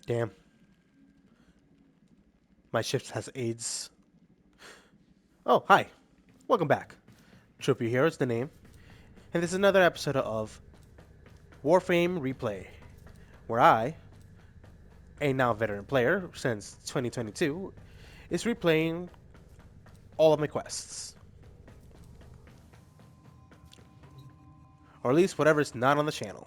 Damn, my ship has AIDS. Oh, hi. Welcome back. Trophy Hero is the name, and this is another episode of Warframe Replay, where I, a now veteran player since 2022, is replaying all of my quests. Or at least whatever is not on the channel.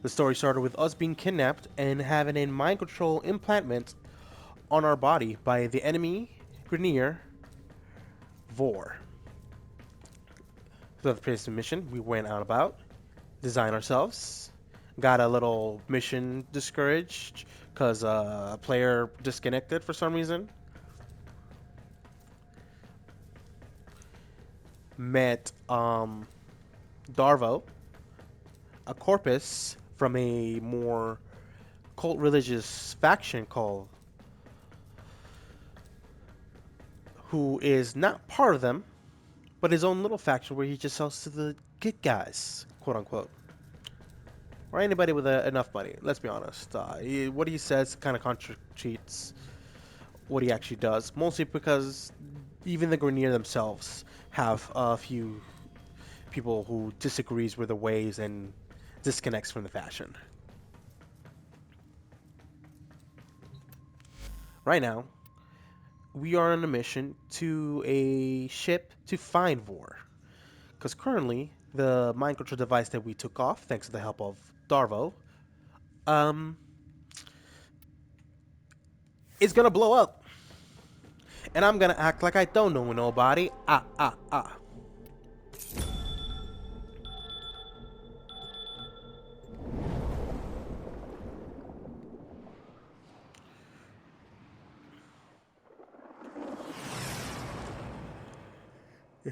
The story started with us being kidnapped and having a mind control implantment on our body by the enemy Grenier Vor. So the previous mission, we went out about, design ourselves, got a little mission discouraged because a player disconnected for some reason. Met Darvo, a corpus from a more cult religious faction called, who is not part of them, but his own little faction where he just sells to the good guys, quote unquote. Or anybody with enough money, let's be honest. What he says kind of contradicts what he actually does, mostly because even the Grenier themselves have a few people who disagrees with the ways and disconnects from the fashion. Right now, we are on a mission to a ship to find Vor. Because currently, the mind control device that we took off, thanks to the help of Darvo, um, is gonna blow up. And I'm gonna act like I don't know nobody. Ah.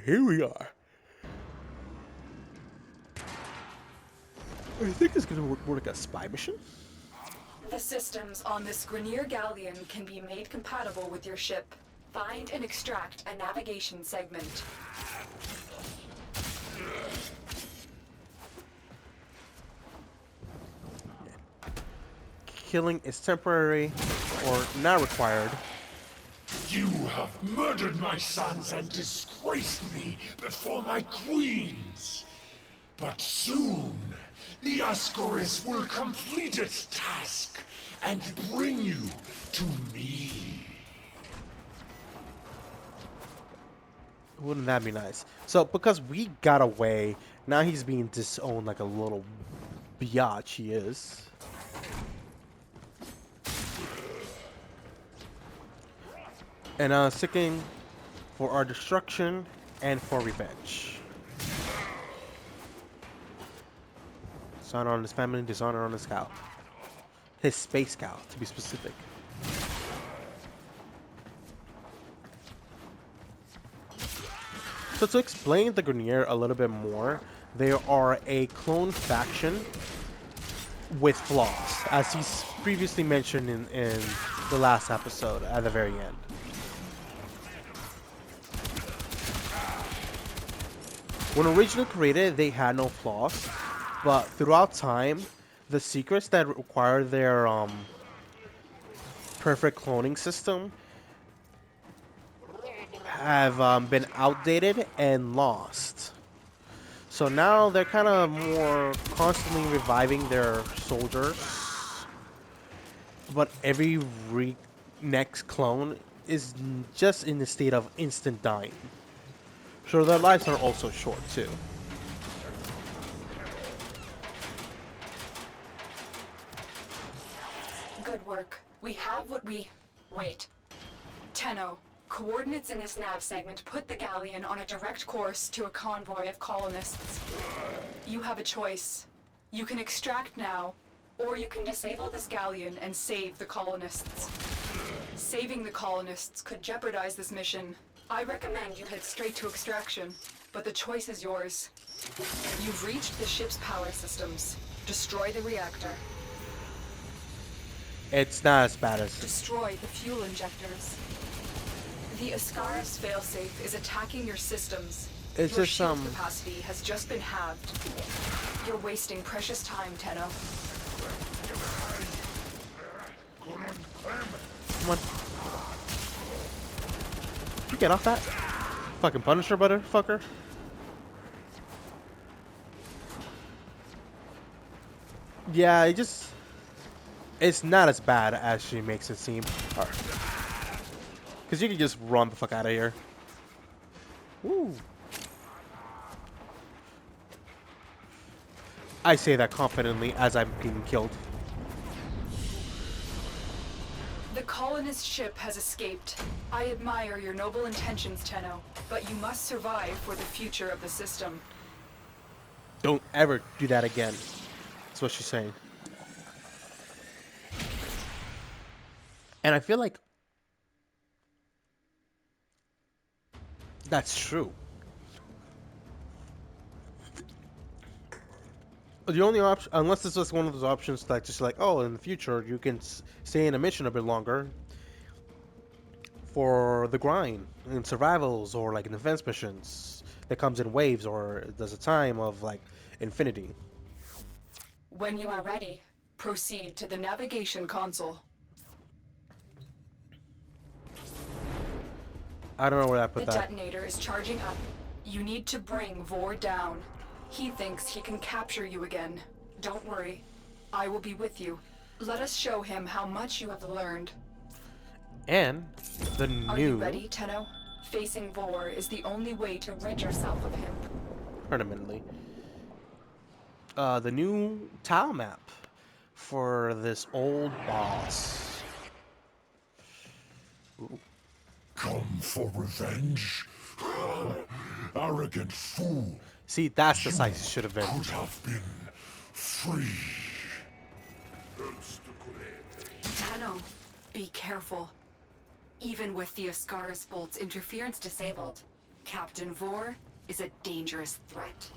Here we are. I think it's gonna work like a spy mission. The systems on this Grenier galleon can be made compatible with your ship. Find and extract a navigation segment. Killing is temporary or not required. You have murdered my sons and disgraced me before my queens. But soon, the Ascaris will complete its task and bring you to me. Wouldn't that be nice? So, because we got away, now he's being disowned like a little biatch he is. And seeking for our destruction and for revenge. Dishonor on his family, dishonor on his cow. His space cow, to be specific. So to explain the Grenier a little bit more, they are a clone faction with flaws, as he's previously mentioned in the last episode at the very end. When originally created, they had no flaws, but throughout time, the secrets that require their perfect cloning system have been outdated and lost. So now they're kind of more constantly reviving their soldiers, but every next clone is just in the state of instant dying. So their lives are also short too. Good work. We have what we... Wait. Tenno, coordinates in this nav segment put the galleon on a direct course to a convoy of colonists. You have a choice. You can extract now, or you can disable this galleon and save the colonists. Saving the colonists could jeopardize this mission. I recommend you head straight to extraction, but the choice is yours. You've reached the ship's power systems. Destroy the reactor. It's not as bad as Destroy the fuel injectors. The Ascaris failsafe is attacking your systems. it's Your just shield capacity has just been halved. You're wasting precious time, Tenno. Come on. You get off that? Fucking Punisher, motherfucker. Yeah, it's not as bad as she makes it seem. Because you can just run the fuck out of here. Woo. I say that confidently as I'm being killed. The colonist ship has escaped. I admire your noble intentions, Tenno, but you must survive for the future of the system. Don't ever do that again. That's what she's saying. And I feel like that's true. The only option, unless this was one of those options that just like, oh, in the future you can stay in a mission a bit longer for the grind in survivals or like in defense missions that comes in waves or there's a time of like infinity. When you are ready, proceed to the navigation console. I don't know where I put The that. detonator is charging up. You need to bring Vor down. He thinks he can capture you again. Don't worry. I will be with you. Let us show him how much you have learned. And the Are you new ready, Tenno? Facing Vor is the only way to rid yourself of him. permanently. The new tile map for this old boss. Ooh. Come for revenge? Arrogant fool. See, that's the size it should have been. Could have been free. Tenno, be careful. Even with the Ascaris bolt's interference disabled, Captain Vor is a dangerous threat.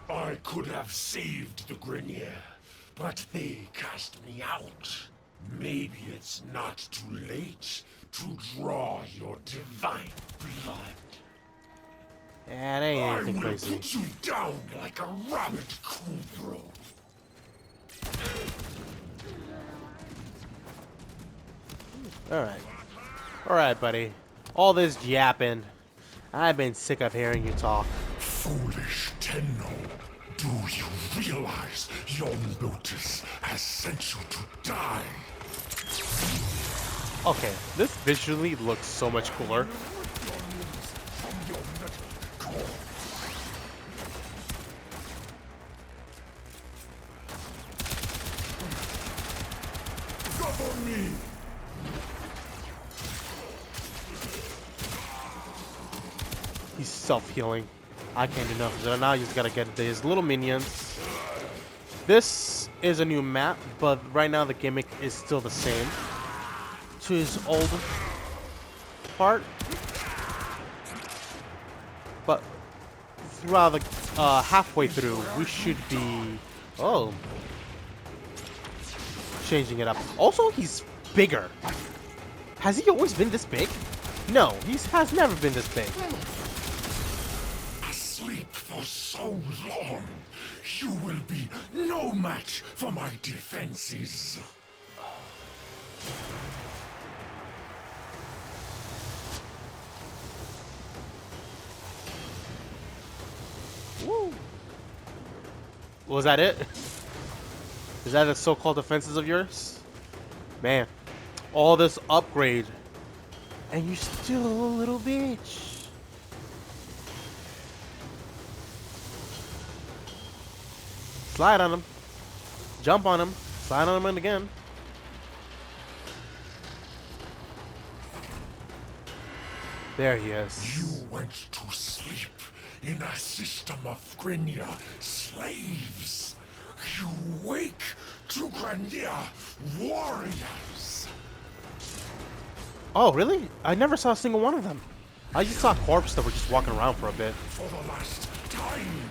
I could have saved the Grenier, but they cast me out. Maybe it's not too late to draw your divine blood. Yeah, that ain't I anything will crazy. put you down like a rabid cobra. Alright. Alright, buddy. All this yapping. I've been sick of hearing you talk. Foolish Tenno, do you realize your notice has sent you to die? Okay, this visually looks so much cooler. Cover me! He's self-healing. I can't do nothing. Now he's gotta get his little minions. This is a new map, but right now the gimmick is still the same to his old part. But throughout the halfway through, we should be changing it up. Also, he's bigger. Has he always been this big? No, he has never been this big. Asleep for so long, you will be no match for my defenses. Woo. Was that it? Is that the so-called defenses of yours? Man, all this upgrade, and you're still a little bitch. Slide on him. Jump on him. Slide on him again. There he is. You went to sleep in a system of Grenier slaves. You wake to Grenier warriors. Oh, really? I never saw a single one of them. I just saw corpses that were just walking around for a bit. For the last time.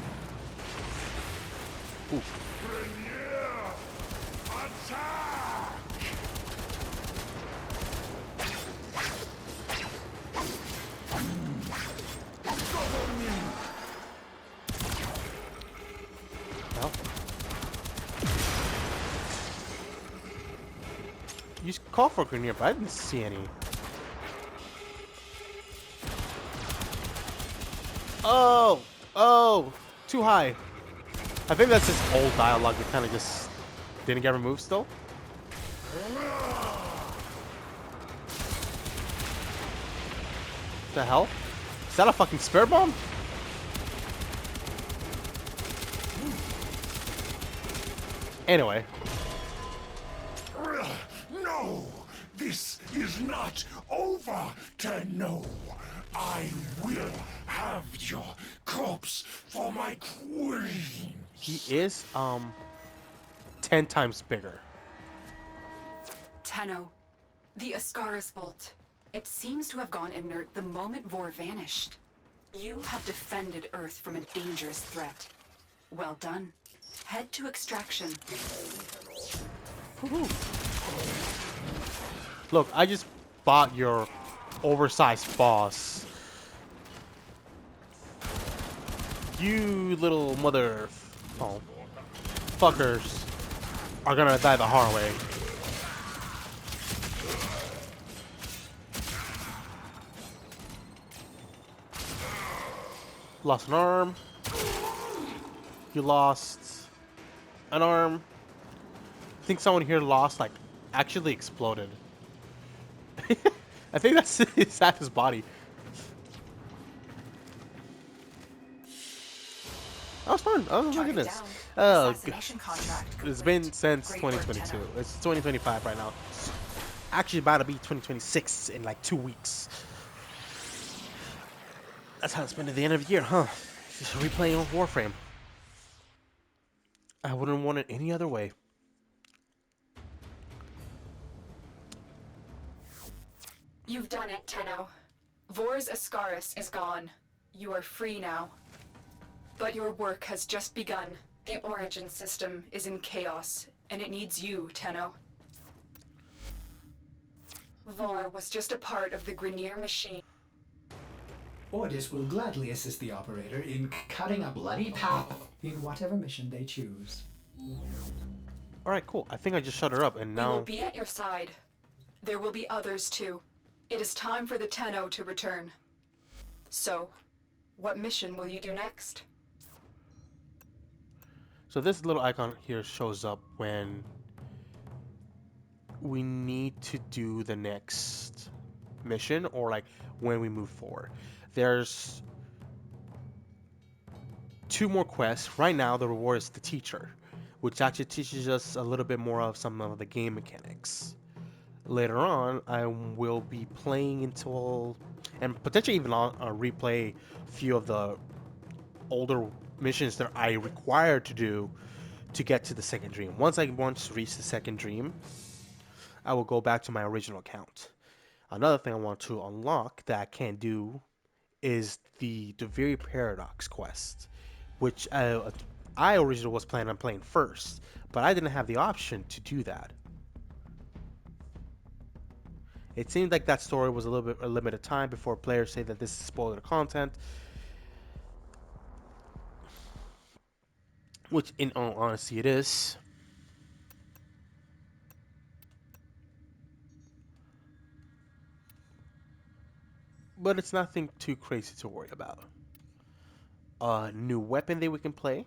Ooh. Grenier, attack! Cover me! Well. You call for a grenade, but I didn't see any. Oh! Oh! Too high. I think that's his old dialogue that kind of just didn't get removed still. The hell? Is that a fucking spirit bomb? Anyway. No! This is not over, Tenno! I will have your corpse for my queen! He is, 10 times bigger. Tenno, the Ascaris Bolt. It seems to have gone inert the moment Vor vanished. You have defended Earth from a dangerous threat. Well done. Head to extraction. Look, I just bought your oversized boss. You little mother... Oh. Fuckers are gonna die the hard way. Lost an arm. You lost an arm. I think someone here lost, like, actually exploded. I think that's it's half his body. That was fun. Oh my goodness. Oh, it's been since 2022. It's 2025 right now. Actually about to be 2026 in like 2 weeks. That's how it's been at the end of the year, huh? Just replaying on Warframe. I wouldn't want it any other way. You've done it, Tenno. Vor's Ascaris is gone. You are free now. But your work has just begun. The origin system is in chaos, and it needs you, Tenno. Vor was just a part of the Grineer machine. Ordis will gladly assist the operator in cutting a bloody path in whatever mission they choose. Alright, cool. I think I just shut her up and We will now... be at your side. There will be others too. It is time for the Tenno to return. So, what mission will you do next? So this little icon here shows up when we need to do the next mission or like when we move forward. There's 2 more quests. Right now the reward is the teacher, which actually teaches us a little bit more of some of the game mechanics. Later on, I will be playing until, and potentially even replay a few of the older missions that I required to do to get to the second dream. Once I reach the second dream, I will go back to my original account. Another thing I want to unlock that I can't do is the Deviri Paradox quest, which I originally was planning on playing first, but I didn't have the option to do that. It seemed like that story was a little bit a limited time before players say that this is spoiler content, which in all honesty it is. But it's nothing too crazy to worry about. A new weapon that we can play.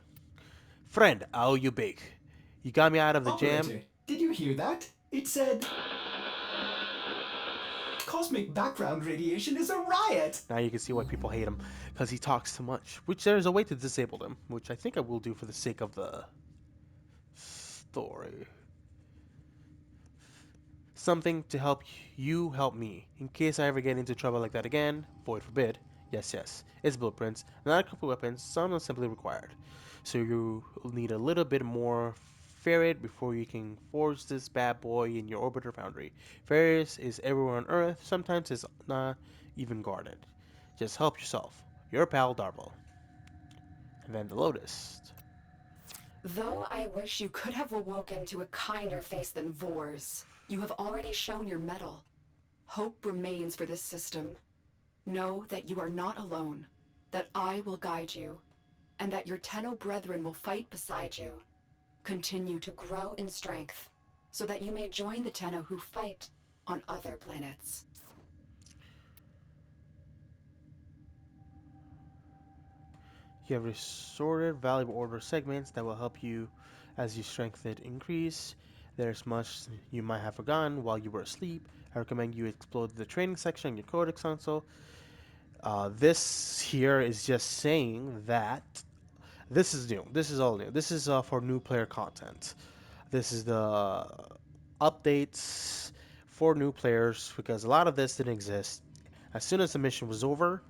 Friend, how you big? You got me out of the jam. Operator, did you hear that? It said... Cosmic background radiation is a riot! Now you can see why people hate him, because he talks too much. Which there's a way to disable him, which I think I will do for the sake of the story. Something to help you help me. In case I ever get into trouble like that again, void forbid. Yes, yes. It's blueprints, not a couple weapons, some are simply required. So you need a little bit more ferret before you can forge this bad boy in your orbiter foundry. Ferris is everywhere on Earth, sometimes it's not even guarded. Just help yourself. Your pal Darvel. And then the Lotus. Though I wish you could have awoken to a kinder face than Vor's, you have already shown your mettle. Hope remains for this system. Know that you are not alone, that I will guide you, and that your Tenno brethren will fight beside you. Continue to grow in strength. so that you may join the Tenno who fight on other planets. You have resorted valuable order segments that will help you as your strength increase. There's much you might have forgotten while you were asleep. I recommend you explore the training section in your codex console. This here is just saying that this is new. This is all new. This is for new player content. This is the updates for new players because a lot of this didn't exist. As soon as the mission was over,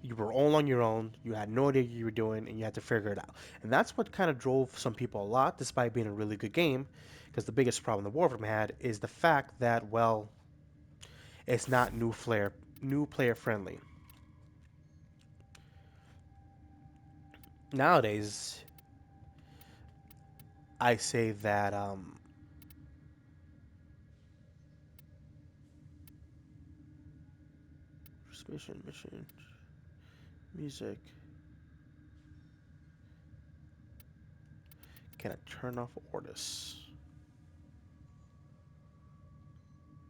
you were all on your own. You had no idea what you were doing, and you had to figure it out. And that's what kind of drove some people a lot, despite being a really good game. Because the biggest problem the Warframe had is the fact that, well, it's not new player friendly. Nowadays, I say that mission, music. Can I turn off Ortis?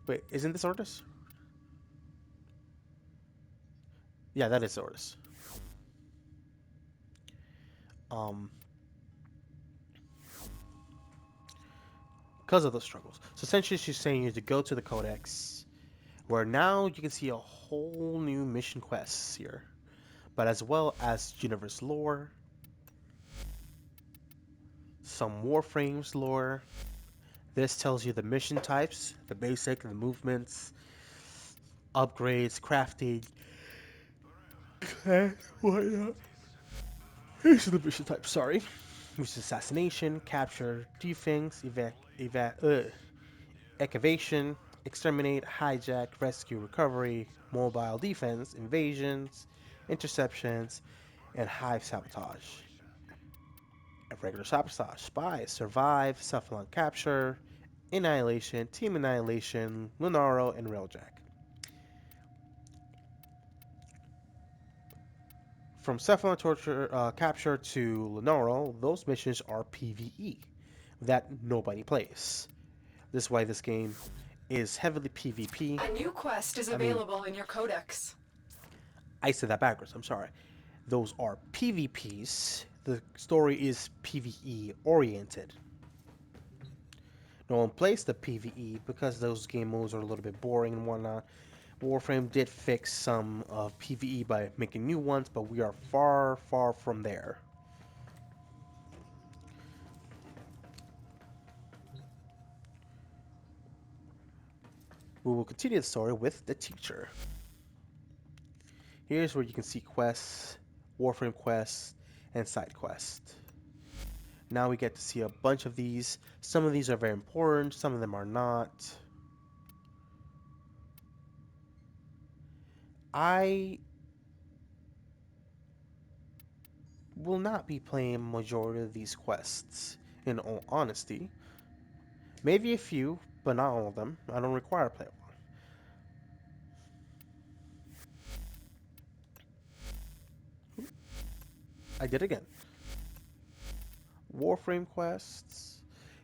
Wait, isn't this Ortis? Yeah, that is Ortis. Um, because of those struggles. So essentially, she's saying you to go to the Codex, where now you can see a whole new mission quests here, but as well as universe lore, some Warframes lore. This tells you the mission types, the basic, the movements, upgrades, crafting, and whatnot. Here's the mission type, sorry. Which is assassination, capture, defense, excavation, exterminate, hijack, rescue, recovery, mobile defense, invasions, interceptions, and hive sabotage. Regular sabotage, spy, survive, self-alone capture, annihilation, team annihilation, Lunaro, and railjack. From self-alone torture capture to Lunaro, those missions are PvE that nobody plays. This is why this game is heavily PvP. A new quest is I mean, available in your codex. I said that backwards. I'm sorry. Those are PvPs. The story is PvE oriented. No one plays the PvE because those game modes are a little bit boring and whatnot. Warframe did fix some of PvE by making new ones, but we are far, far from there. We will continue the story with the teacher. Here's where you can see quests, Warframe quests, and side quests. Now we get to see a bunch of these. Some of these are very important, some of them are not. I will not be playing majority of these quests, in all honesty. Maybe a few, but not all of them. I don't require play. I did again. Warframe quests.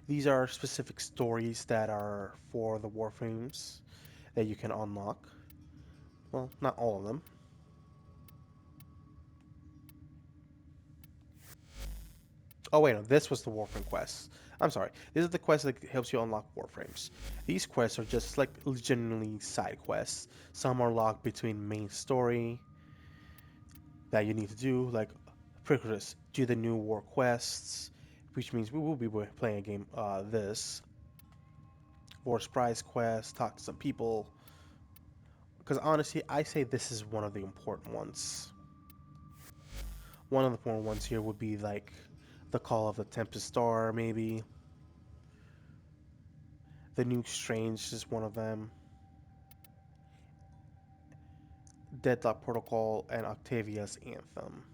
These are specific stories that are for the Warframes that you can unlock. Well, not all of them. Oh wait, no, this was the Warframe quest. I'm sorry. This is the quest that helps you unlock Warframes. These quests are just like legitimately side quests. Some are locked between main story that you need to do, like Prickers, do the new war quests, which means we will be playing a game. This War Prize quest, talk to some people. Because honestly, I say this is one of the important ones. One of the important ones here would be like the Call of the Tempest Star, maybe. The New Strange is one of them. Deadlock Protocol and Octavia's Anthem.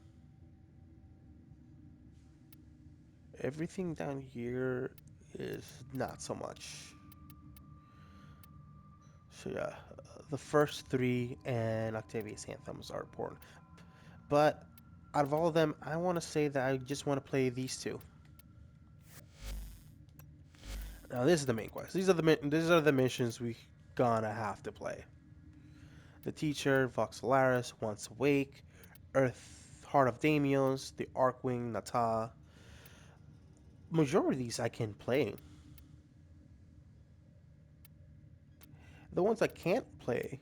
Everything down here is not so much. So yeah, the first three and Octavia's Anthems are important. But out of all of them, I want to say that I just want to play these two. Now this is the main quest. These are the missions we gonna have to play. The teacher, Voxelaris, Once Awake, Earth, Heart of Damios, the Arcwing, Nata. Majority of these I can play. The ones I can't play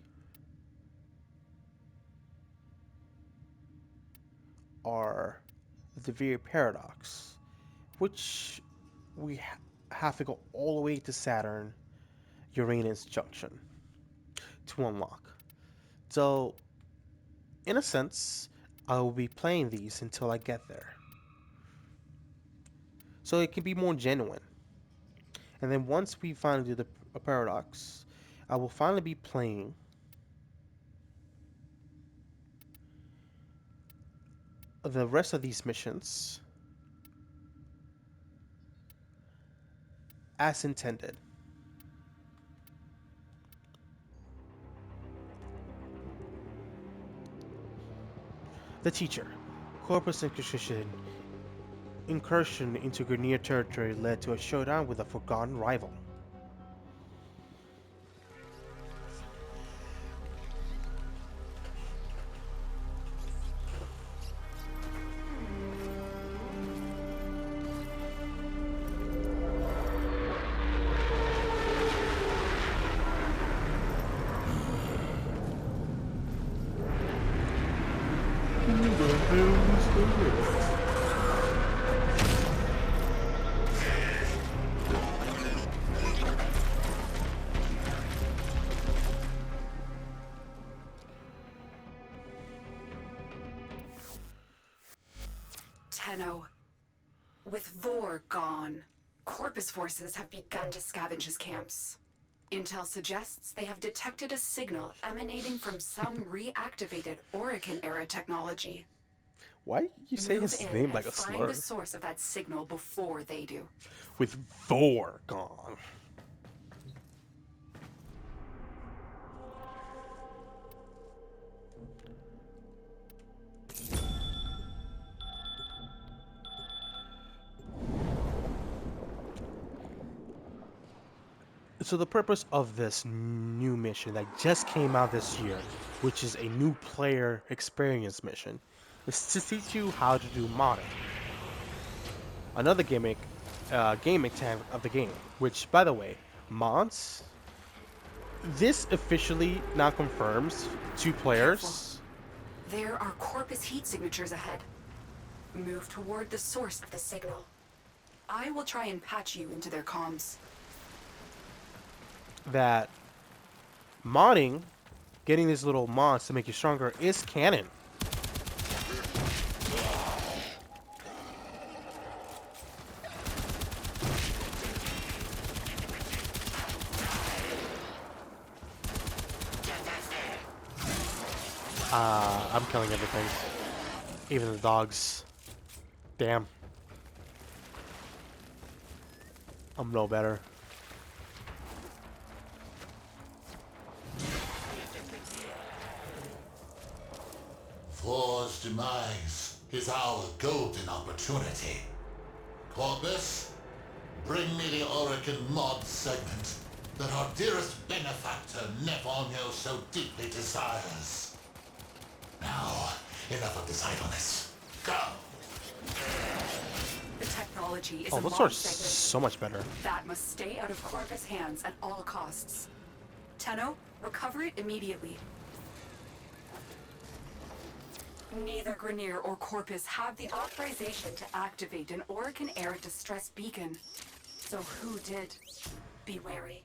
are the Devere Paradox, which we have to go all the way to Saturn, Uranus Junction to unlock. So, in a sense, I will be playing these until I get there. So it can be more genuine. And then once we finally do the paradox, I will finally be playing the rest of these missions as intended. The teacher, Corpus incursion into Grenier territory led to a showdown with a forgotten rival. Tenno. With Vor gone, Corpus forces have begun to scavenge his camps. Intel suggests they have detected a signal emanating from some reactivated Orokin-era technology. Why you say Move his in name and like a find slur? the source of that signal before they do. With Thor gone. So the purpose of this new mission that just came out this year, which is a new player experience mission, is to teach you how to do modding. Another game mechanic of the game, which, by the way, mods. This officially now confirms 2 players. There are Corpus heat signatures ahead. Move toward the source of the signal. I will try and patch you into their comms. That modding, getting these little mods to make you stronger, is canon. I'm killing everything. Even the dogs. Damn. I'm no better. Thor's demise is our golden opportunity. Corpus, bring me the Orokin mod segment that our dearest benefactor Nefonyo so deeply desires. Now, enough of this idleness. Go! The technology is Oh, a those mod are segment so much better. that must stay out of Corpus' hands at all costs. Tenno, recover it immediately. Neither Grenier or Corpus have the authorization to activate an Orokin-era distress beacon. So who did? Be wary.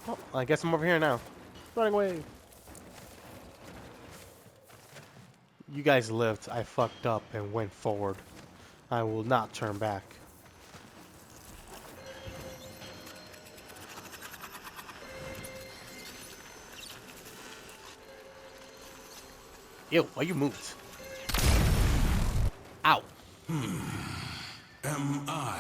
Oh, I guess I'm over here now. Running away. You guys lived. I fucked up and went forward. I will not turn back. Ew, why you moved? Ow. Am I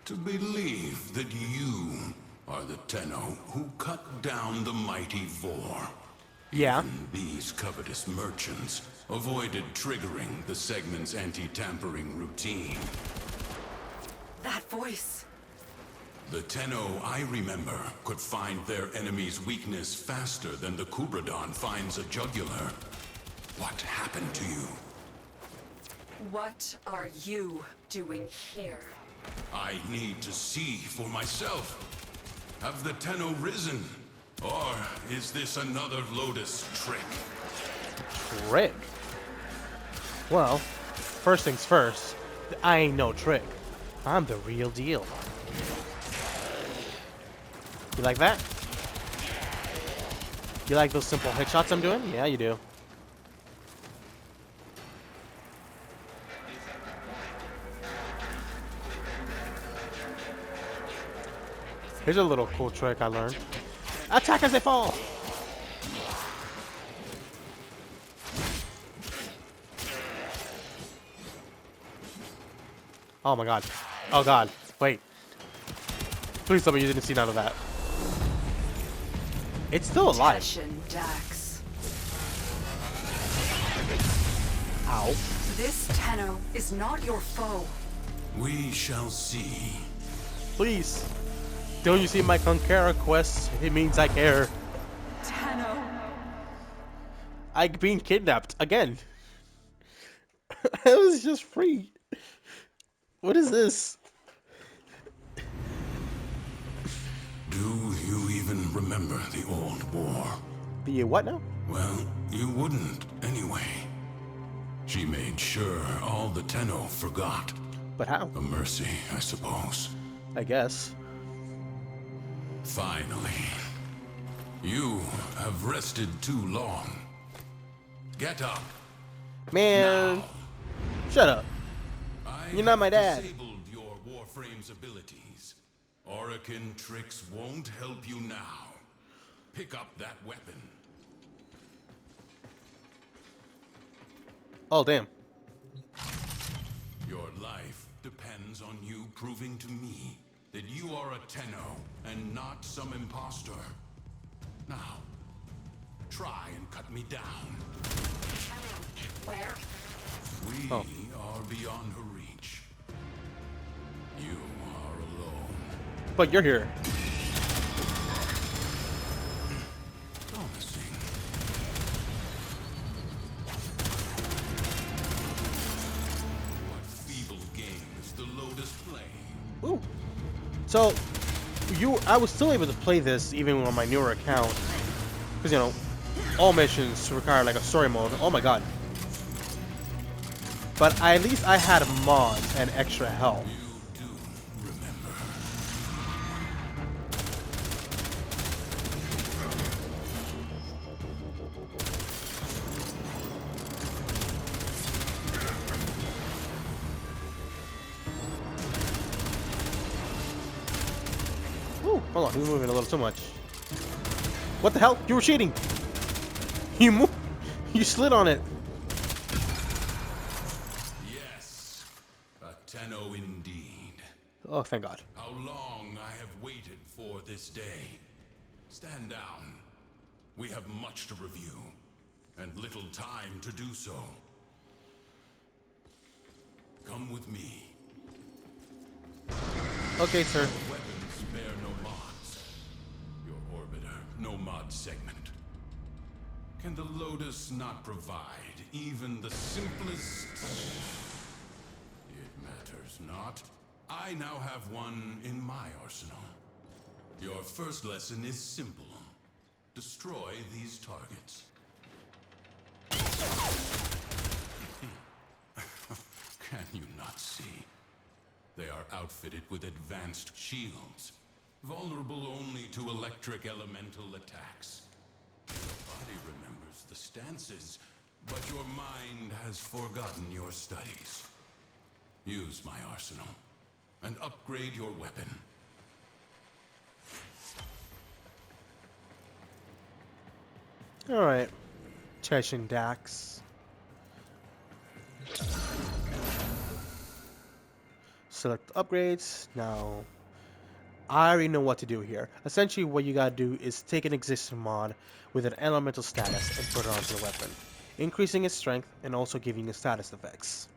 to believe that you are the Tenno who cut down the mighty Vor. Yeah. Even these covetous merchants avoided triggering the segment's anti-tampering routine. That voice. The Tenno I remember could find their enemy's weakness faster than the Kubradon finds a jugular. What happened to you? What are you doing here? I need to see for myself. Have the Tenno risen? Or is this another Lotus trick? Trick? Well, first things first, I ain't no trick. I'm the real deal. You like that? You like those simple headshots I'm doing? Yeah, you do. Here's a little cool trick I learned. Attack as they fall! Oh my god. Oh god. Wait. Please tell me you didn't see none of that. It's still alive. Attention, Dax. Ow. This Tenno is not your foe. We shall see. Please. Don't you see my Conqueror quest? It means I care. Tenno. I'm being kidnapped again. I was just free. What is this? Do you even remember the old war? The what now? Well, you wouldn't anyway. She made sure all the Tenno forgot. But how? A mercy, I suppose. I guess. Finally. You have rested too long. Get up. Man. Now. Shut up. I You're not my have dad. disabled your Warframe's abilities. Orokin tricks won't help you now. Pick up that weapon. Oh, damn. Your life depends on you proving to me that you are a Tenno and not some imposter. Now, try and cut me down. Where? We Oh. are beyond her reach. You are alone. But you're here. Promising. What feeble game is the Lotus playing? Ooh. So, I was still able to play this even on my newer account. Because, you know, all missions require like a story mode. Oh my god. But at least I had mods and extra help. You do remember. Ooh, hold on, you're moving a little too much. What the hell? You were cheating! You moved. You slid on it. Yes, a Tenno indeed. Oh, thank God. How long I have waited for this day. Stand down. We have much to review, and little time to do so. Come with me. Okay, sir. Weapons bear no mods. Your orbiter, no mod segment. Can the Lotus not provide even the simplest? It matters not. I now have one in my arsenal. Your first lesson is simple. Destroy these targets. Can you not see? They are outfitted with advanced shields, vulnerable only to electric elemental attacks. Your body remembers the stances, but your mind has forgotten your studies. Use my arsenal and upgrade your weapon. Alright. Chechen Dax. Select upgrades. Now, I already know what to do here. Essentially, what you gotta do is take an existing mod with an elemental status and put it onto your weapon, increasing its strength and also giving it status effects.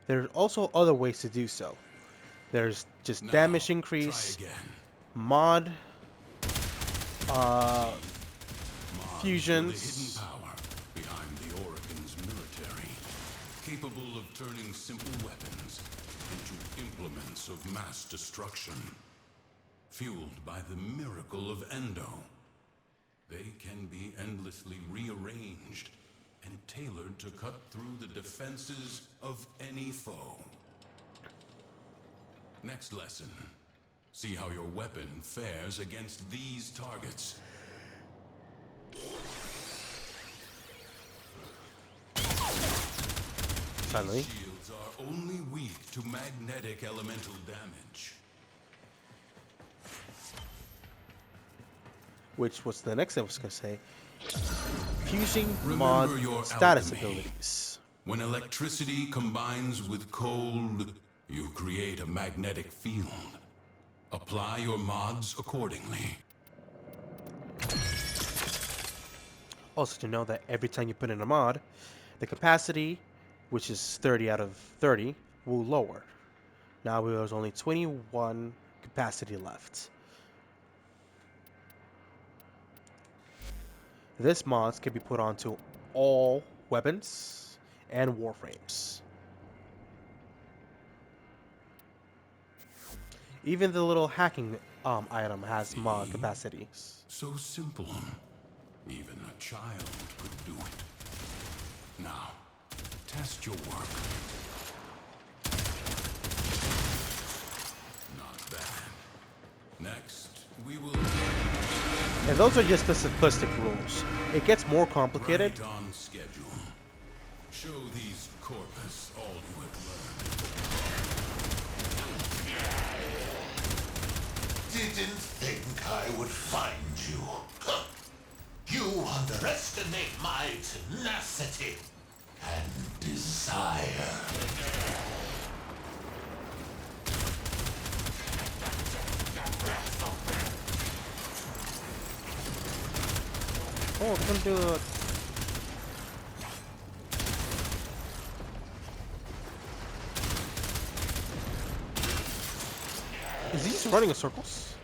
There's also other ways to do so. There's just Now, damage try increase, again. mod, uh, Mods were the hidden fusions. power behind the Orokin's military, capable of turning simple weapons into implements of mass destruction. Fueled by the miracle of Endo, they can be endlessly rearranged and tailored to cut through the defenses of any foe. Next lesson. See how your weapon fares against these targets. Suddenly, Shields are only weak to magnetic elemental damage. which was the next thing I was gonna say. Fusing mod Remember your status alchemy. abilities. When electricity combines with cold, you create a magnetic field. Apply your mods accordingly. Also to know that every time you put in a mod, the capacity, which is 30 out of 30, will lower. Now there's only 21 capacity left. This mods can be put onto all weapons and warframes. Even the little hacking item has mod capacities. So simple. Even a child could do it. Now, test your work. Not bad. Next, we will... And those are just the simplistic rules. It gets more complicated. Right on schedule. Show these corpus all you have learned. Didn't think I would find you. Huh. You underestimate my tenacity and desire. Oh, come do it. Is he just running in circles?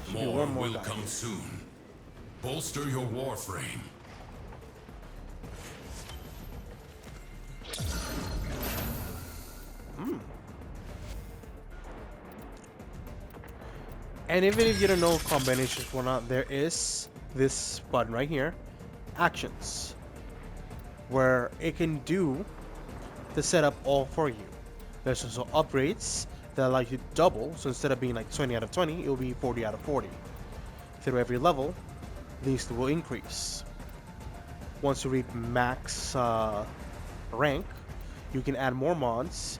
Should be More one more will guy come here. soon. Bolster your Warframe. And even if you don't know combinations or not, there is this button right here, actions, where it can do the setup all for you. There's also upgrades that allow you to double, so instead of being like 20 out of 20, it will be 40 out of 40. Through every level, these will increase. Once you reach max rank, you can add more mods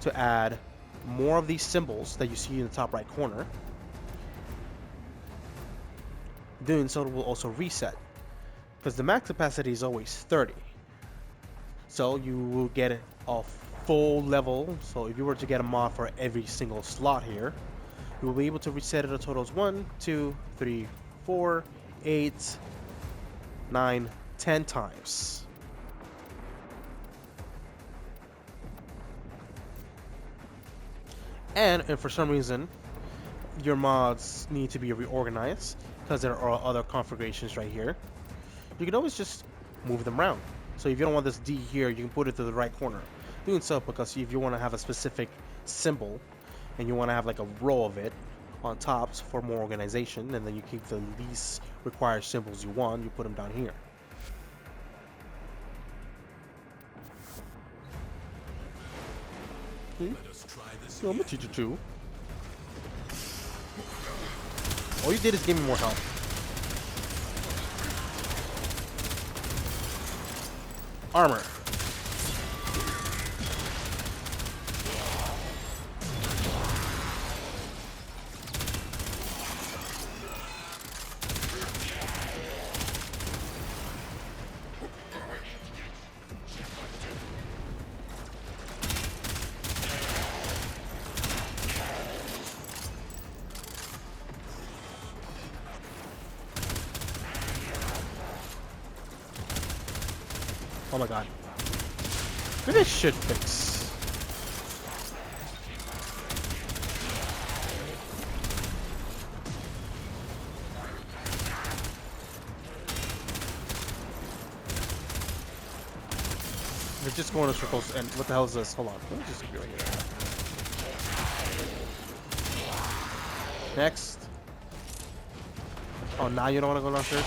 to add more of these symbols that you see in the top right corner. Doing so will also reset, because the max capacity is always 30. So you will get a full level. So if you were to get a mod for every single slot here, you will be able to reset it a total of 1, 2, 3, 4, 8, 9, 10 times. And if for some reason your mods need to be reorganized, because there are other configurations right here, you can always just move them around. So if you don't want this D here, you can put it to the right corner. Doing so because if you want to have a specific symbol and you want to have like a row of it on top for more organization, and then you keep the least required symbols you want, you put them down here. See? Let us try this I'm again. gonna teach you too. All you did is give me more health. Armor. Oh my god. Maybe I should fix. They're just going in circles, and what the hell is this? Hold on. Let me just be right here. Next. Oh, now you don't want to go downstairs?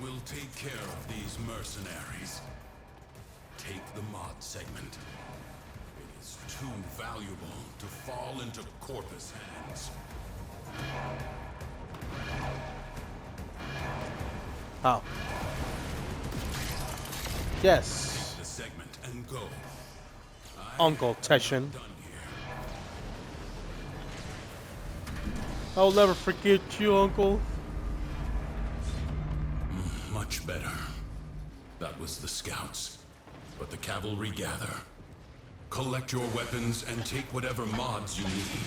We'll take care of these mercenaries. Take the mod segment. It is too valuable to fall into Corpus hands. Oh. Yes. The segment and go. Uncle Teshin. Done here. I'll never forget you, Uncle. Much better. That was the scouts. But the cavalry gather. Collect your weapons and take whatever mods you need.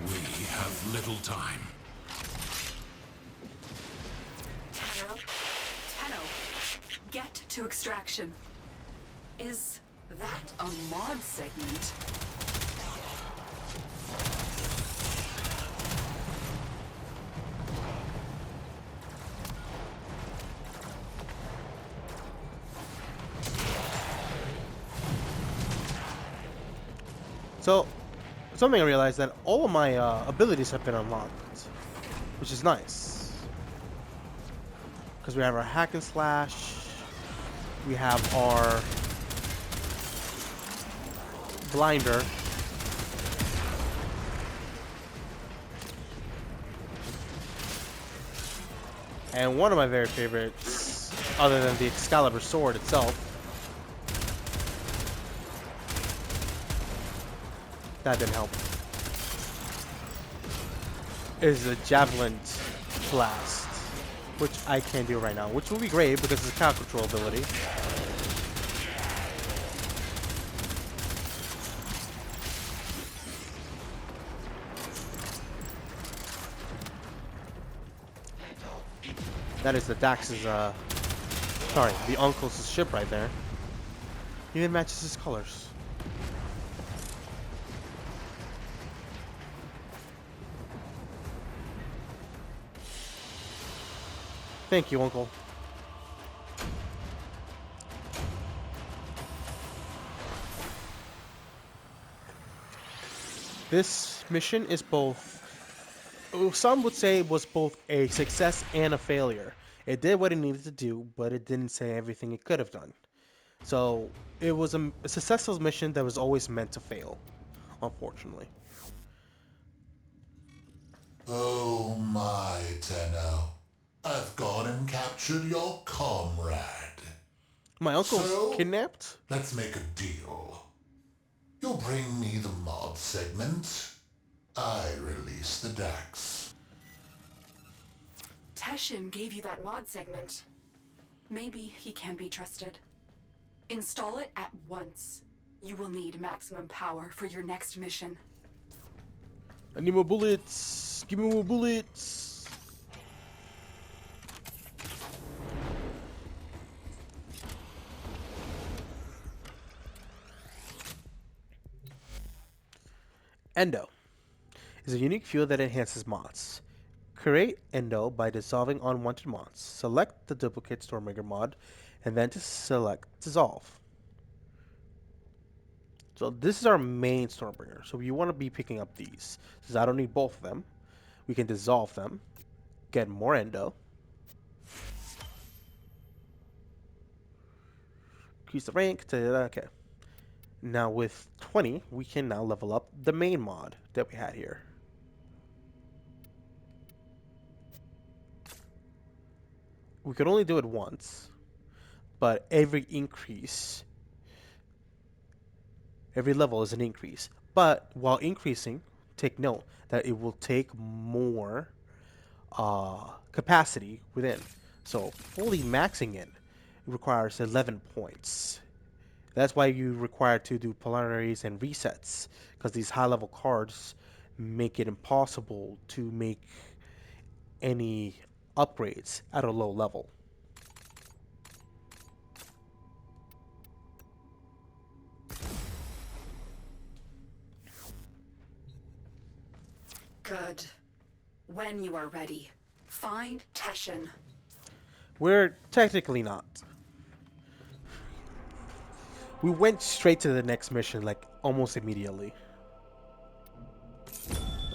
We have little time. Tenno, get to extraction. Is that a mod segment? So, something I realized that all of my abilities have been unlocked, which is nice. Because we have our hack and slash, we have our blinder, and one of my very favorites, other than the Excalibur sword itself, that didn't help, is the Javelin Blast, which I can do right now, which will be great because it's a crowd control ability. That is the Dax's, sorry, the Uncle's ship right there. Even matches his colors. Thank you, Uncle. This mission is both, some would say it was both a success and a failure. It did what it needed to do, but it didn't say everything it could have done. So it was a successful mission that was always meant to fail, unfortunately. Oh my, Tenno. I've gone and captured your comrade. My uncle's So? kidnapped? Let's make a deal. You bring me the mod segment. I release the Dax. Teshin gave you that mod segment. Maybe he can be trusted. Install it at once. You will need maximum power for your next mission. I need more bullets. Give me more bullets. Endo is a unique field that enhances mods. Create Endo by dissolving unwanted mods. Select the duplicate Stormbringer mod, and then to select Dissolve. So this is our main Stormbringer. So you want to be picking up these. Since I don't need both of them, we can dissolve them, get more Endo, increase the rank to okay. Now with 20, we can now level up the main mod that we had here. We could only do it once, but every level is an increase. But while increasing, take note that it will take more capacity within. So fully maxing it requires 11 points. That's why you require to do polarities and resets, because these high level cards make it impossible to make any upgrades at a low level. when you are ready. Find Teshin. We're technically not. We went straight to the next mission, like, almost immediately.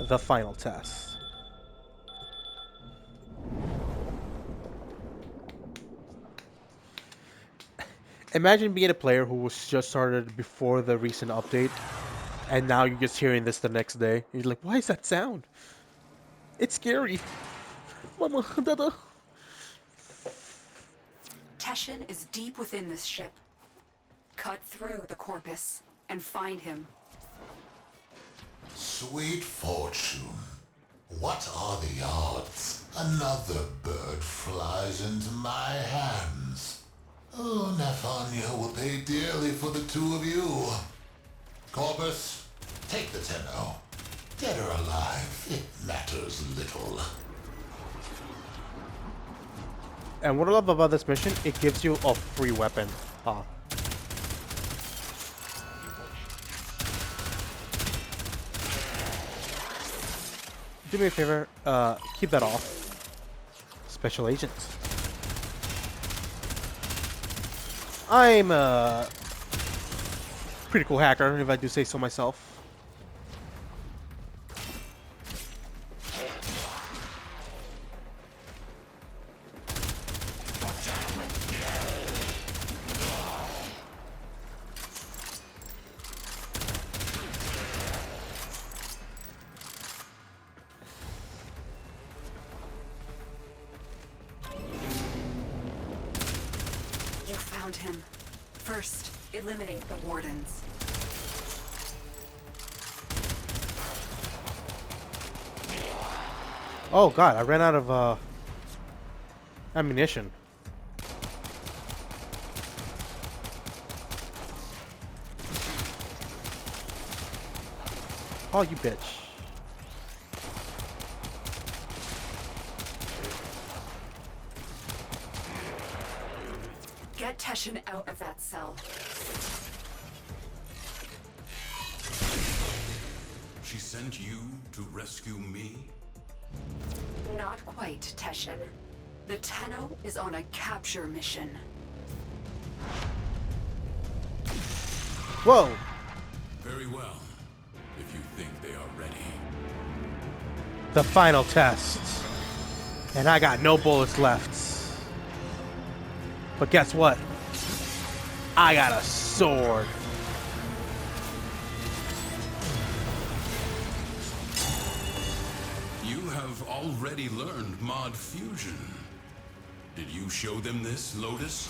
The final test. Imagine being a player who was just started before the recent update, and now you're just hearing this the next day. You're like, why is that sound? It's scary. Mama, dada. Teshin is deep within this ship. Cut through the corpus and find him. Sweet fortune. What are the odds? Another bird flies into my hands. Oh, Nefanya will pay dearly for the two of you. Corpus, take the Tenno. Dead or alive, it matters little. And what I love about this mission, it gives you a free weapon. Ah. Do me a favor, keep that off. Special agents. I'm a pretty cool hacker, if I do say so myself. You found him. First, eliminate the wardens. Oh god, I ran out of ammunition. Oh, you bitch. Get Teshin out of that cell. She sent you to rescue me? Not quite, Teshin. The Tenno is on a capture mission. Whoa! Very well, if you think they are ready. The final test. And I got no bullets left. But guess what? I got a sword. You have already learned mod fusion. Did you show them this, Lotus?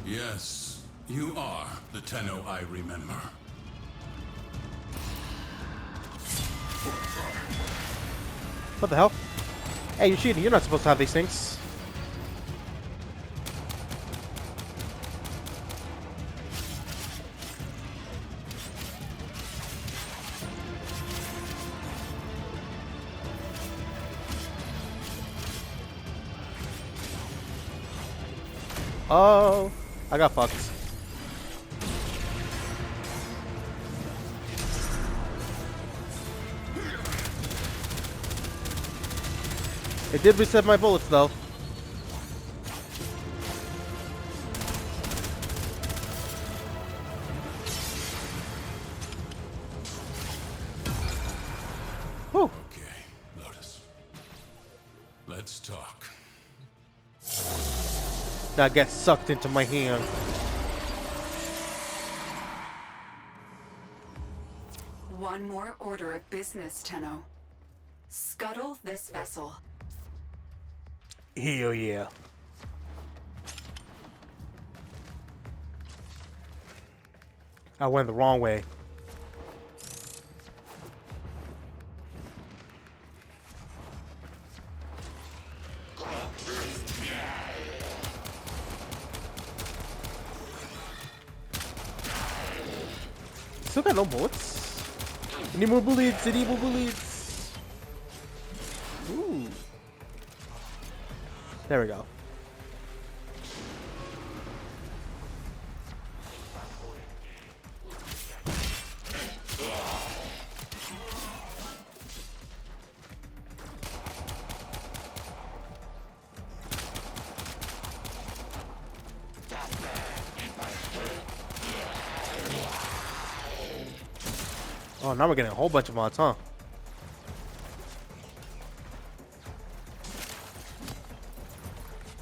Yes, you are the Tenno I remember. What the hell? Hey, you're cheating. You're not supposed to have these things. Oh, I got fucked. It did reset my bullets though. Whew. Okay, Lotus. Let's talk. Now get sucked into my hand. One more order of business, Tenno. Scuttle this vessel. Hell yeah. I went the wrong way. Still got no bullets. Any more bullets? Any more bullets? Ooh. There we go. Oh, now we're getting a whole bunch of mods, huh?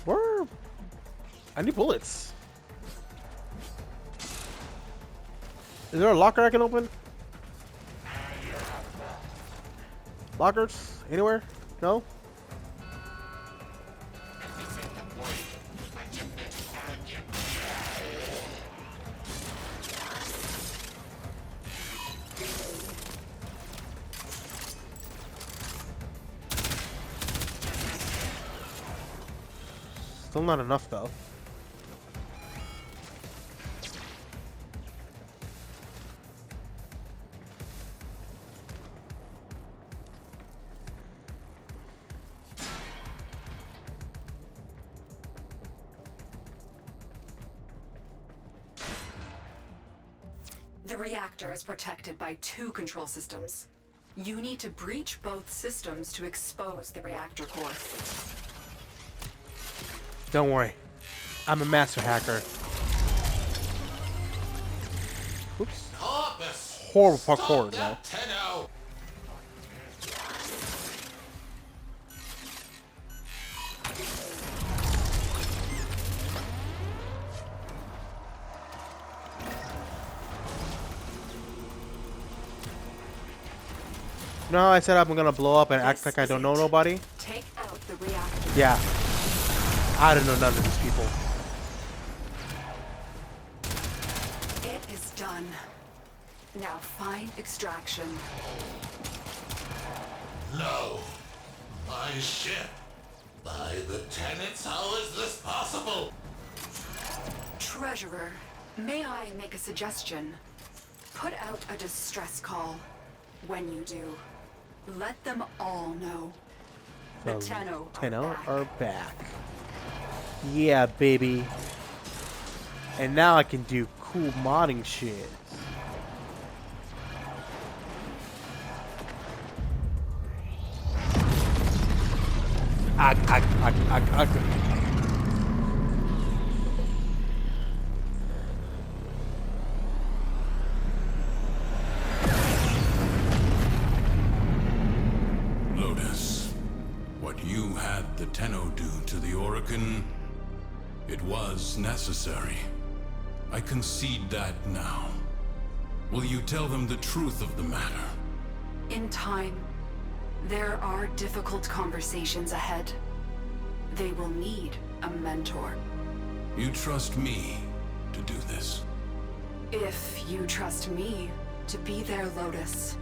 Where? I need bullets. Is there a locker I can open? Lockers? Anywhere? No? Still not enough, though. The reactor is protected by 2 control systems. You need to breach both systems to expose the reactor core. Don't worry. I'm a master hacker. Oops. Corpus! Horrible Stop parkour, though. that, Tenno! No, I said I'm gonna blow up and act This like I is don't know it. nobody. Take out the reactor. Yeah. I don't know none of these people. It is done. Now find extraction. No! My ship! By the tenets, how is this possible? Treasurer, may I make a suggestion? Put out a distress call. When you do, let them all know. The Tenno Are back. Yeah, baby. And now I can do cool modding shit. Lotus, what you had the Tenno do to the Orokin, it was necessary. I concede that now. Will you tell them the truth of the matter? In time, there are difficult conversations ahead. They will need a mentor. You trust me to do this? If you trust me to be their Lotus.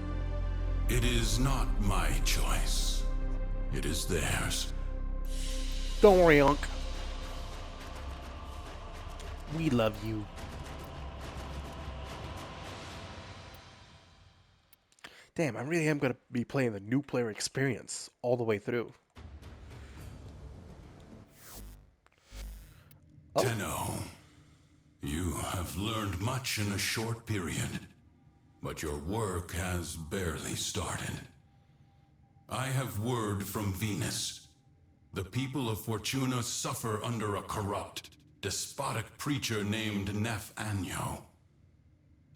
It is not my choice. It is theirs. Don't worry, Unc. We love you. Damn, I really am going to be playing the new player experience all the way through. Tenno, you have learned much in a short period, but your work has barely started. I have word from Venus. The people of Fortuna suffer under a corrupt, despotic preacher named Nef Anyo.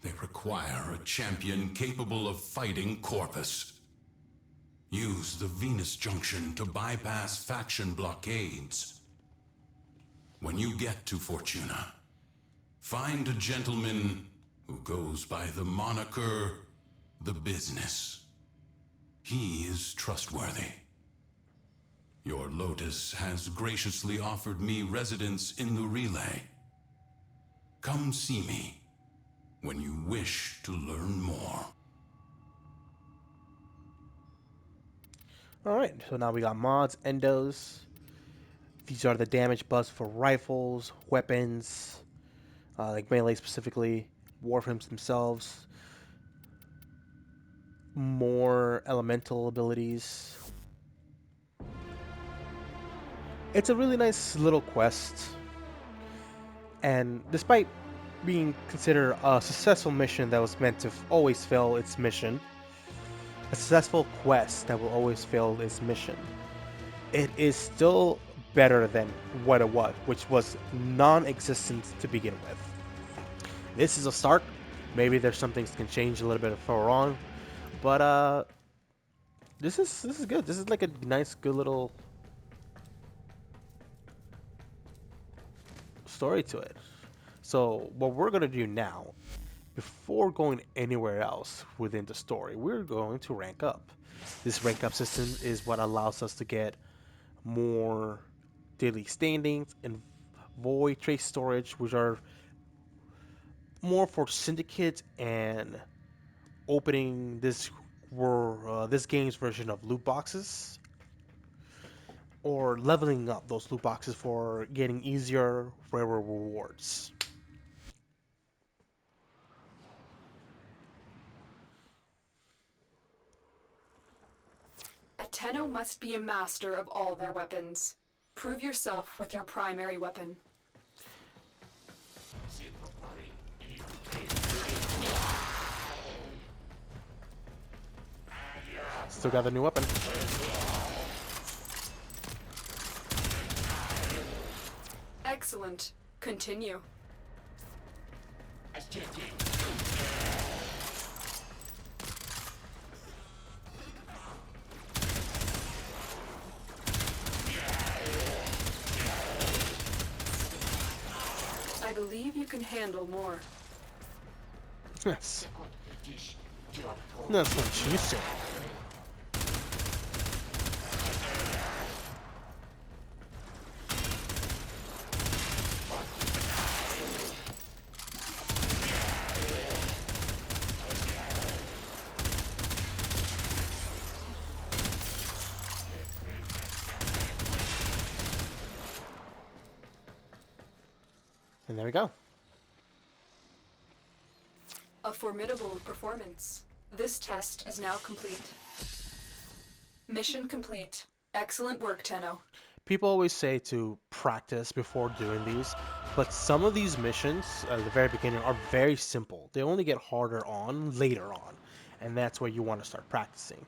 They require a champion capable of fighting Corpus. Use the Venus Junction to bypass faction blockades. When you get to Fortuna, find a gentleman who goes by the moniker The Business. He is trustworthy. Your Lotus has graciously offered me residence in the relay. Come see me when you wish to learn more. Alright, so now we got mods, endos. These are the damage buffs for rifles, weapons, like melee specifically, warframes themselves. More elemental abilities. It's a really nice little quest. And despite being considered a successful mission that was meant to always fail its mission, a successful quest that will always fail its mission, it is still better than what it was, which was non-existent to begin with. This is a start. Maybe there's some things can change a little bit further on, But this is good. This is like a nice, good little story to it. So what we're gonna do now, before going anywhere else within the story, we're going to rank up. This rank up system is what allows us to get more daily standings and void trace storage, which are more for syndicates and opening this game's version of loot boxes, or leveling up those loot boxes for getting easier, rarer rewards. A Tenno must be a master of all their weapons. Prove yourself with your primary weapon. Still got the new weapon. Excellent. Continue. I believe you can handle more. Yes. That's what she said. And there we go. A formidable performance. This test is now complete. Mission complete. Excellent work, Tenno. People always say to practice before doing these, but some of these missions at the very beginning are very simple. They only get harder on later on, and that's where you want to start practicing.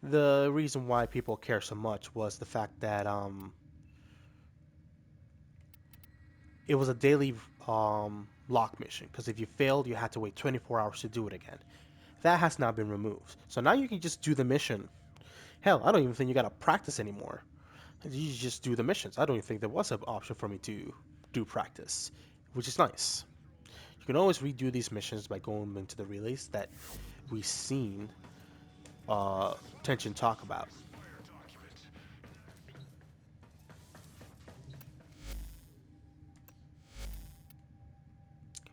The reason why people care so much was the fact that it was a daily lock mission, because if you failed, you had to wait 24 hours to do it again. That has now been removed. So now you can just do the mission. Hell, I don't even think you gotta practice anymore. You just do the missions. I don't even think there was an option for me to do practice, which is nice. You can always redo these missions by going into the relays that we've seen Tension talk about.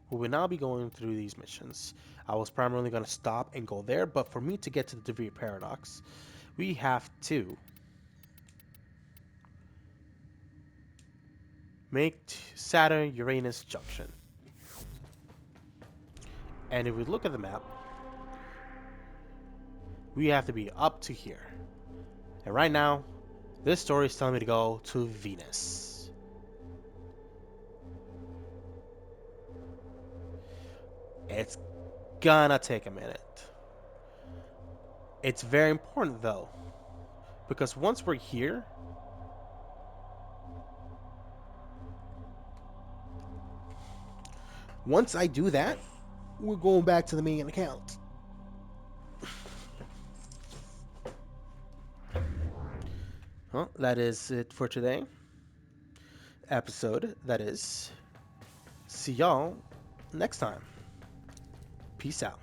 We will now be going through these missions. I was primarily going to stop and go there, but for me to get to the Devere Paradox, we have to make Saturn-Uranus junction. And if we look at the map, we have to be up to here. And right now, this story is telling me to go to Venus. It's gonna take a minute. It's very important though, because once we're here, once I do that, we're going back to the main account. Well, that is it for today. Episode, that is. See y'all next time. Peace out.